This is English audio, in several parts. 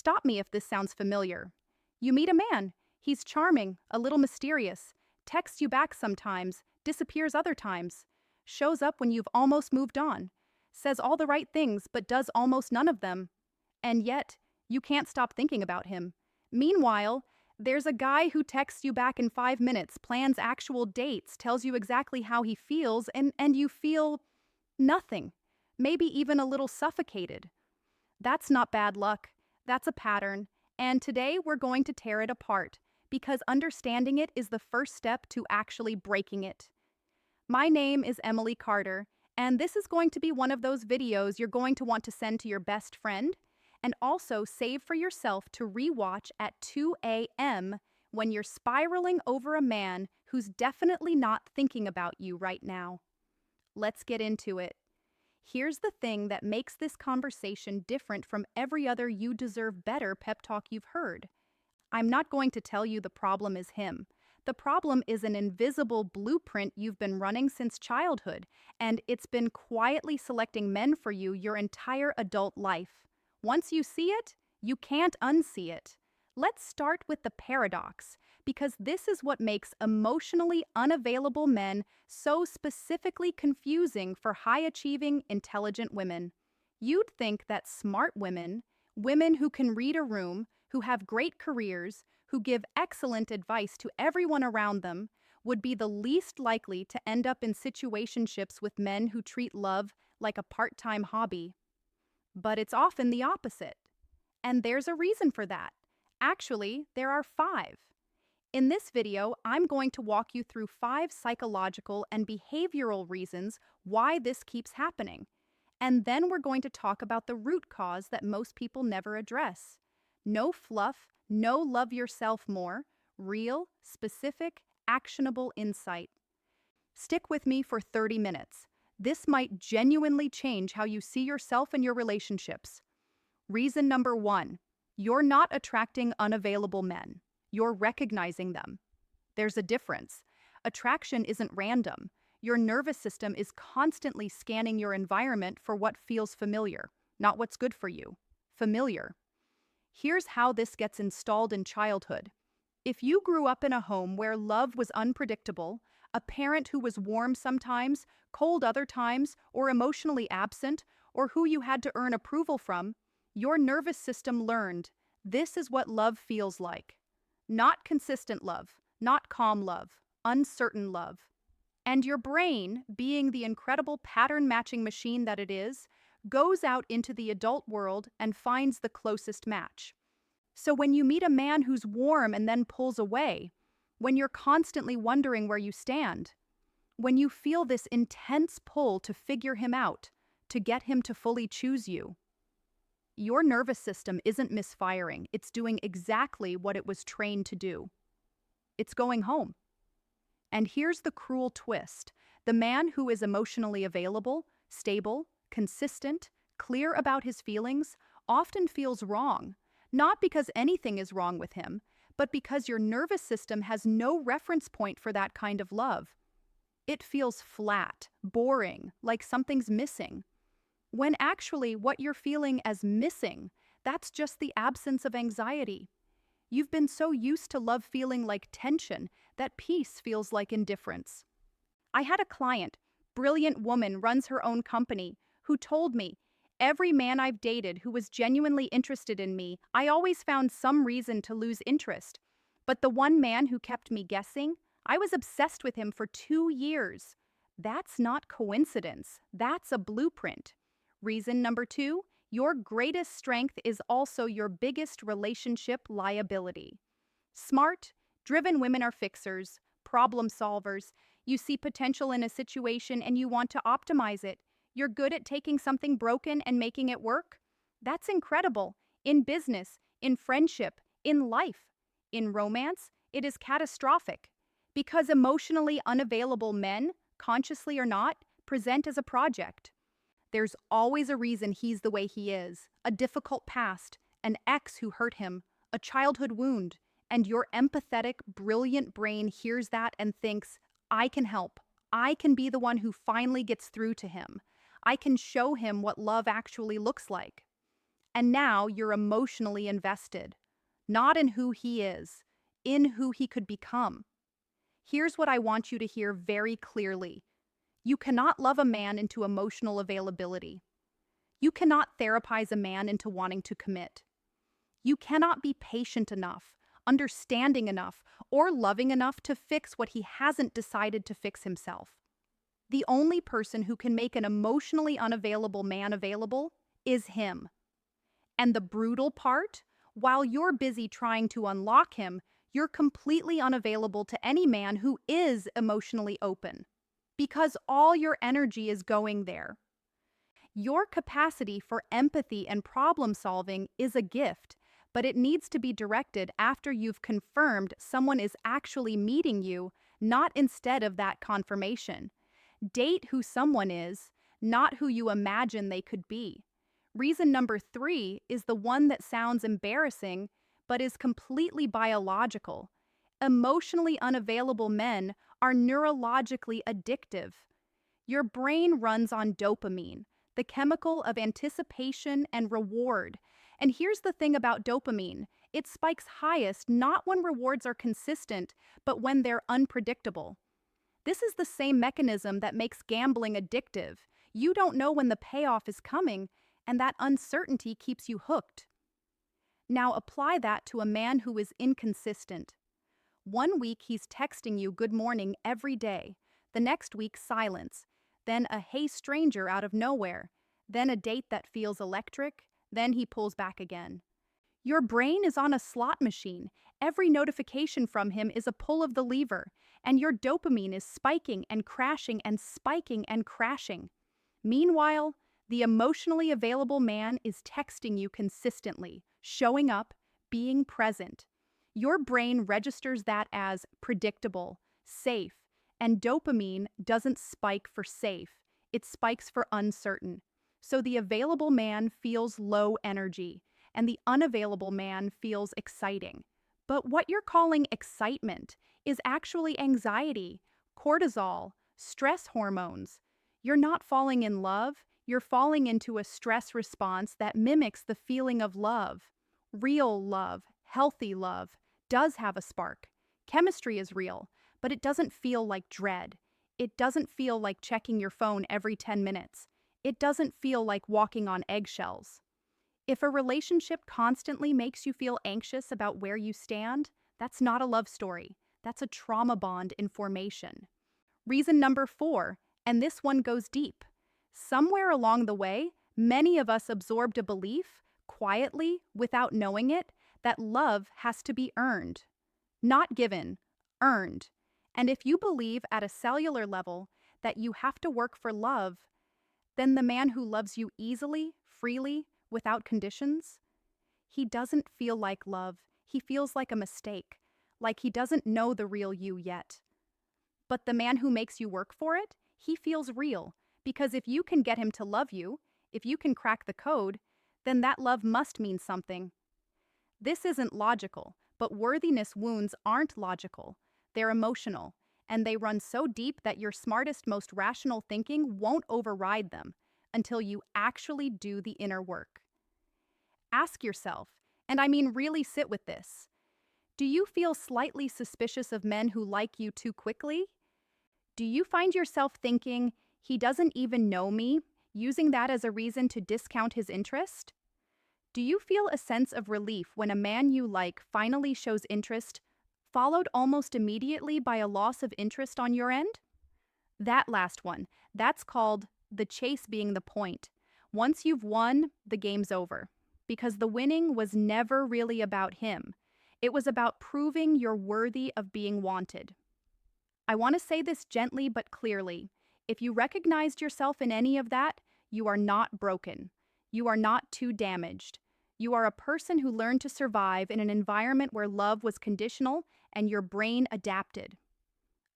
Stop me if this sounds familiar. You meet a man. He's charming, a little mysterious, texts you back sometimes, disappears other times, shows up when you've almost moved on, says all the right things but does almost none of them. And yet, you can't stop thinking about him. Meanwhile, there's a guy who texts you back in 5 minutes, plans actual dates, tells you exactly how he feels, and you feel nothing. Maybe even a little suffocated. That's not bad luck. That's a pattern. And today we're going to tear it apart, because understanding it is the first step to actually breaking it. My name is Emily Carter, and this is going to be one of those videos you're going to want to send to your best friend, and also save for yourself to rewatch at 2 a.m. when you're spiraling over a man who's definitely not thinking about you right now. Let's get into it. Here's the thing that makes this conversation different from every other "you deserve better" pep talk you've heard. I'm not going to tell you the problem is him. The problem is an invisible blueprint you've been running since childhood, and it's been quietly selecting men for you your entire adult life. Once you see it, you can't unsee it. Let's start with the paradox, because this is what makes emotionally unavailable men so specifically confusing for high-achieving, intelligent women. You'd think that smart women, women who can read a room, who have great careers, who give excellent advice to everyone around them, would be the least likely to end up in situationships with men who treat love like a part-time hobby. But it's often the opposite. And there's a reason for that. Actually, there are 5. In this video, I'm going to walk you through 5 psychological and behavioral reasons why this keeps happening. And then we're going to talk about the root cause that most people never address. No fluff, no love yourself more, real, specific, actionable insight. Stick with me for 30 minutes. This might genuinely change how you see yourself and your relationships. Reason number 1, you're not attracting unavailable men. You're recognizing them. There's a difference. Attraction isn't random. Your nervous system is constantly scanning your environment for what feels familiar, not what's good for you. Familiar. Here's how this gets installed in childhood. If you grew up in a home where love was unpredictable, a parent who was warm sometimes, cold other times, or emotionally absent, or who you had to earn approval from, your nervous system learned this is what love feels like. Not consistent love, not calm love, uncertain love. And your brain, being the incredible pattern-matching machine that it is, goes out into the adult world and finds the closest match. So when you meet a man who's warm and then pulls away, when you're constantly wondering where you stand, when you feel this intense pull to figure him out, to get him to fully choose you, your nervous system isn't misfiring. It's doing exactly what it was trained to do. It's going home. And here's the cruel twist. The man who is emotionally available, stable, consistent, clear about his feelings, often feels wrong. Not because anything is wrong with him, but because your nervous system has no reference point for that kind of love. It feels flat, boring, like something's missing. When actually what you're feeling as missing, that's just the absence of anxiety. You've been so used to love feeling like tension that peace feels like indifference. I had a client, brilliant woman, runs her own company, who told me, every man I've dated who was genuinely interested in me, I always found some reason to lose interest. But the one man who kept me guessing, I was obsessed with him for 2 years. That's not coincidence. That's a blueprint. Reason number 2, your greatest strength is also your biggest relationship liability. Smart, driven women are fixers, problem solvers. You see potential in a situation and you want to optimize it. You're good at taking something broken and making it work. That's incredible. In business, in friendship, in life. In romance, it is catastrophic. Because emotionally unavailable men, consciously or not, present as a project. There's always a reason he's the way he is, a difficult past, an ex who hurt him, a childhood wound, and your empathetic, brilliant brain hears that and thinks, I can help. I can be the one who finally gets through to him. I can show him what love actually looks like. And now you're emotionally invested, not in who he is, in who he could become. Here's what I want you to hear very clearly. You cannot love a man into emotional availability. You cannot therapize a man into wanting to commit. You cannot be patient enough, understanding enough, or loving enough to fix what he hasn't decided to fix himself. The only person who can make an emotionally unavailable man available is him. And the brutal part, while you're busy trying to unlock him, you're completely unavailable to any man who is emotionally open. Because all your energy is going there. Your capacity for empathy and problem solving is a gift, but it needs to be directed after you've confirmed someone is actually meeting you, not instead of that confirmation. Date who someone is, not who you imagine they could be. Reason number 3 is the one that sounds embarrassing, but is completely biological. Emotionally unavailable men are neurologically addictive. Your brain runs on dopamine, the chemical of anticipation and reward. And here's the thing about dopamine. It spikes highest not when rewards are consistent, but when they're unpredictable. This is the same mechanism that makes gambling addictive. You don't know when the payoff is coming, and that uncertainty keeps you hooked. Now apply that to a man who is inconsistent. 1 week he's texting you good morning every day, the next week silence, then a hey stranger out of nowhere, then a date that feels electric, then he pulls back again. Your brain is on a slot machine. Every notification from him is a pull of the lever, and your dopamine is spiking and crashing and spiking and crashing. Meanwhile, the emotionally available man is texting you consistently, showing up, being present. Your brain registers that as predictable, safe, and dopamine doesn't spike for safe, it spikes for uncertain. So the available man feels low energy, and the unavailable man feels exciting. But what you're calling excitement is actually anxiety, cortisol, stress hormones. You're not falling in love, you're falling into a stress response that mimics the feeling of love. Real love, healthy love, does have a spark. Chemistry is real, but it doesn't feel like dread. It doesn't feel like checking your phone every 10 minutes. It doesn't feel like walking on eggshells. If a relationship constantly makes you feel anxious about where you stand, that's not a love story. That's a trauma bond in formation. Reason number 4, and this one goes deep. Somewhere along the way, many of us absorbed a belief, quietly, without knowing it, that love has to be earned. Not given, earned. And if you believe at a cellular level that you have to work for love, then the man who loves you easily, freely, without conditions, he doesn't feel like love. He feels like a mistake, like he doesn't know the real you yet. But the man who makes you work for it, he feels real, because if you can get him to love you, if you can crack the code, then that love must mean something. This isn't logical, but worthiness wounds aren't logical. They're emotional, and they run so deep that your smartest, most rational thinking won't override them until you actually do the inner work. Ask yourself, and I mean really sit with this, do you feel slightly suspicious of men who like you too quickly? Do you find yourself thinking, he doesn't even know me, using that as a reason to discount his interest? Do you feel a sense of relief when a man you like finally shows interest, followed almost immediately by a loss of interest on your end? That last one, that's called the chase being the point. Once you've won, the game's over. Because the winning was never really about him. It was about proving you're worthy of being wanted. I want to say this gently but clearly. If you recognized yourself in any of that, you are not broken. You are not too damaged. You are a person who learned to survive in an environment where love was conditional and your brain adapted.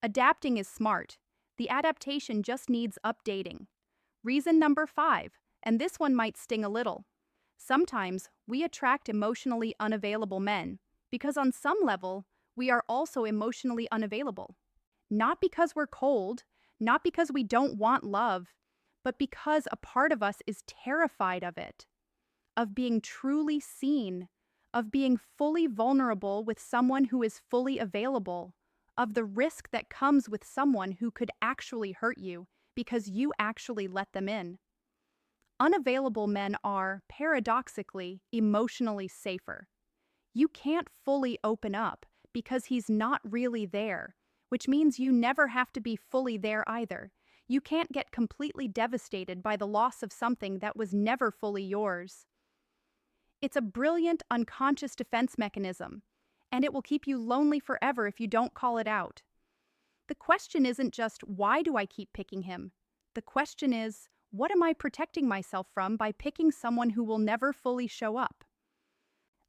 Adapting is smart. The adaptation just needs updating. Reason number 5, and this one might sting a little. Sometimes we attract emotionally unavailable men because on some level, we are also emotionally unavailable. Not because we're cold, not because we don't want love, but because a part of us is terrified of it. of being truly seen, of being fully vulnerable with someone who is fully available, of the risk that comes with someone who could actually hurt you because you actually let them in. Unavailable men are, paradoxically, emotionally safer. You can't fully open up because he's not really there, which means you never have to be fully there either. You can't get completely devastated by the loss of something that was never fully yours. It's a brilliant unconscious defense mechanism, and it will keep you lonely forever if you don't call it out. The question isn't just, why do I keep picking him? The question is, what am I protecting myself from by picking someone who will never fully show up?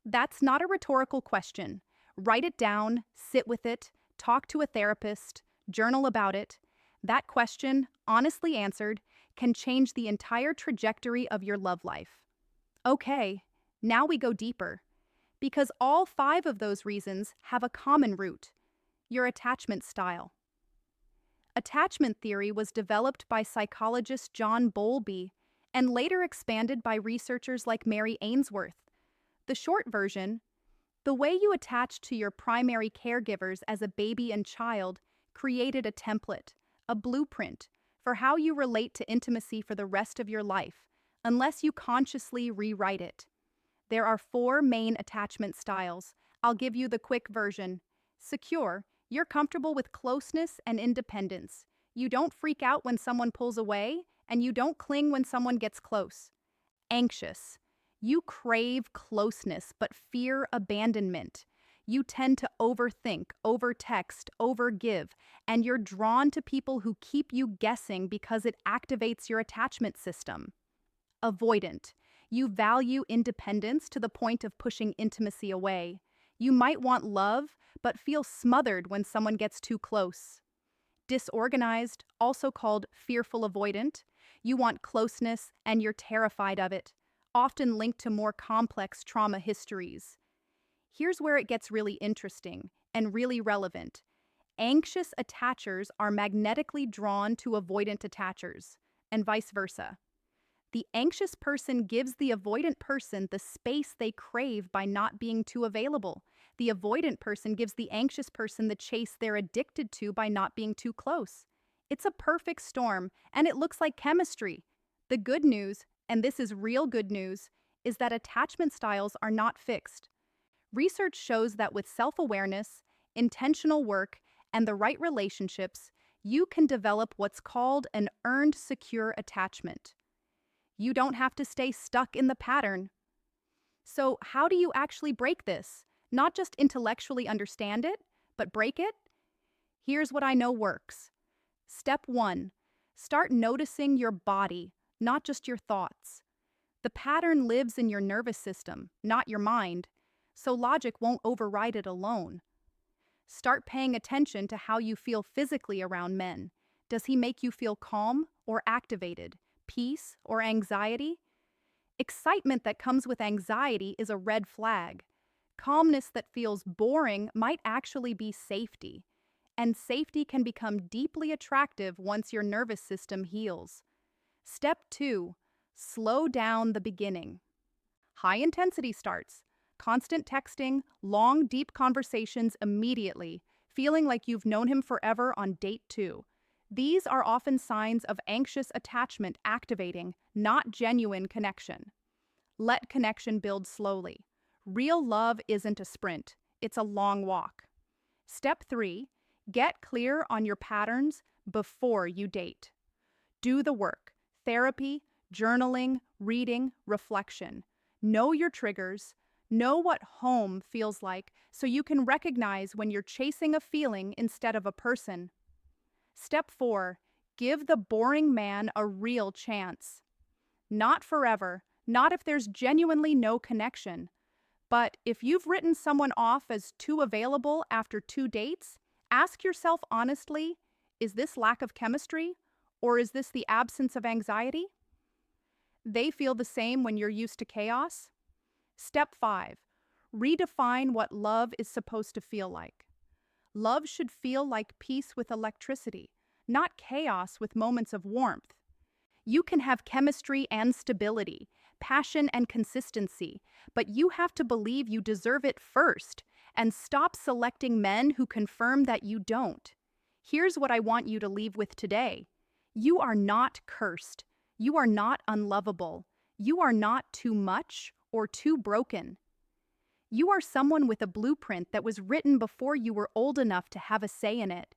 That's not a rhetorical question. Write it down, sit with it, talk to a therapist, journal about it. That question, honestly answered, can change the entire trajectory of your love life. Okay, now we go deeper. Because all 5 of those reasons have a common root: your attachment style. Attachment theory was developed by psychologist John Bowlby and later expanded by researchers like Mary Ainsworth. The short version: the way you attached to your primary caregivers as a baby and child created a template, a blueprint, for how you relate to intimacy for the rest of your life, unless you consciously rewrite it. There are 4 main attachment styles. I'll give you the quick version. Secure: you're comfortable with closeness and independence. You don't freak out when someone pulls away, and you don't cling when someone gets close. Anxious: you crave closeness but fear abandonment. You tend to overthink, overtext, overgive, and you're drawn to people who keep you guessing because it activates your attachment system. Avoidant: you value independence to the point of pushing intimacy away. You might want love, but feel smothered when someone gets too close. Disorganized, also called fearful avoidant: you want closeness and you're terrified of it, often linked to more complex trauma histories. Here's where it gets really interesting and really relevant. Anxious attachers are magnetically drawn to avoidant attachers, and vice versa. The anxious person gives the avoidant person the space they crave by not being too available. The avoidant person gives the anxious person the chase they're addicted to by not being too close. It's a perfect storm, and it looks like chemistry. The good news, and this is real good news, is that attachment styles are not fixed. Research shows that with self-awareness, intentional work, and the right relationships, you can develop what's called an earned secure attachment. You don't have to stay stuck in the pattern. So, how do you actually break this? Not just intellectually understand it, but break it? Here's what I know works. Step 1. Start noticing your body, not just your thoughts. The pattern lives in your nervous system, not your mind, so logic won't override it alone. Start paying attention to how you feel physically around men. Does he make you feel calm or activated? Peace or anxiety? Excitement that comes with anxiety is a red flag. Calmness that feels boring might actually be safety. And safety can become deeply attractive once your nervous system heals. Step 2. Slow down the beginning. High intensity starts. Constant texting, long, deep conversations immediately, feeling like you've known him forever on date 2. These are often signs of anxious attachment activating, not genuine connection. Let connection build slowly. Real love isn't a sprint, it's a long walk. Step 3. Get clear on your patterns before you date. Do the work: therapy, journaling, reading, reflection. Know your triggers. Know what home feels like so you can recognize when you're chasing a feeling instead of a person. Step 4. Give the boring man a real chance. Not forever, not if there's genuinely no connection. But if you've written someone off as too available after 2 dates, ask yourself honestly, is this lack of chemistry, or is this the absence of anxiety? They feel the same when you're used to chaos. Step 5. Redefine what love is supposed to feel like. Love should feel like peace with electricity, not chaos with moments of warmth. You can have chemistry and stability, passion, and consistency, but you have to believe you deserve it first and stop selecting men who confirm that you don't. Here's what I want you to leave with today. You are not cursed. You are not unlovable. You are not too much or too broken. You are someone with a blueprint that was written before you were old enough to have a say in it.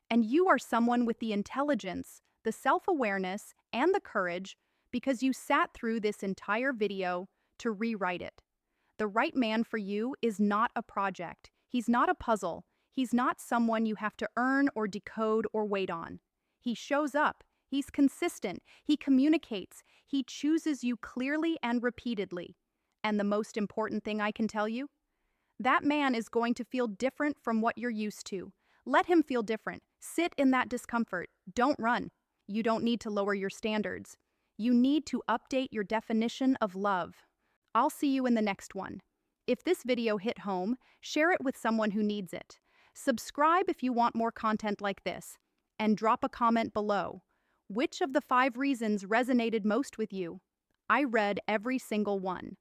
And you are someone with the intelligence, the self-awareness, and the courage because you sat through this entire video to rewrite it. The right man for you is not a project. He's not a puzzle. He's not someone you have to earn or decode or wait on. He shows up. He's consistent. He communicates. He chooses you clearly and repeatedly. And the most important thing I can tell you? That man is going to feel different from what you're used to. Let him feel different. Sit in that discomfort. Don't run. You don't need to lower your standards. You need to update your definition of love. I'll see you in the next one. If this video hit home, share it with someone who needs it. Subscribe if you want more content like this. And drop a comment below. Which of the 5 reasons resonated most with you? I read every single one.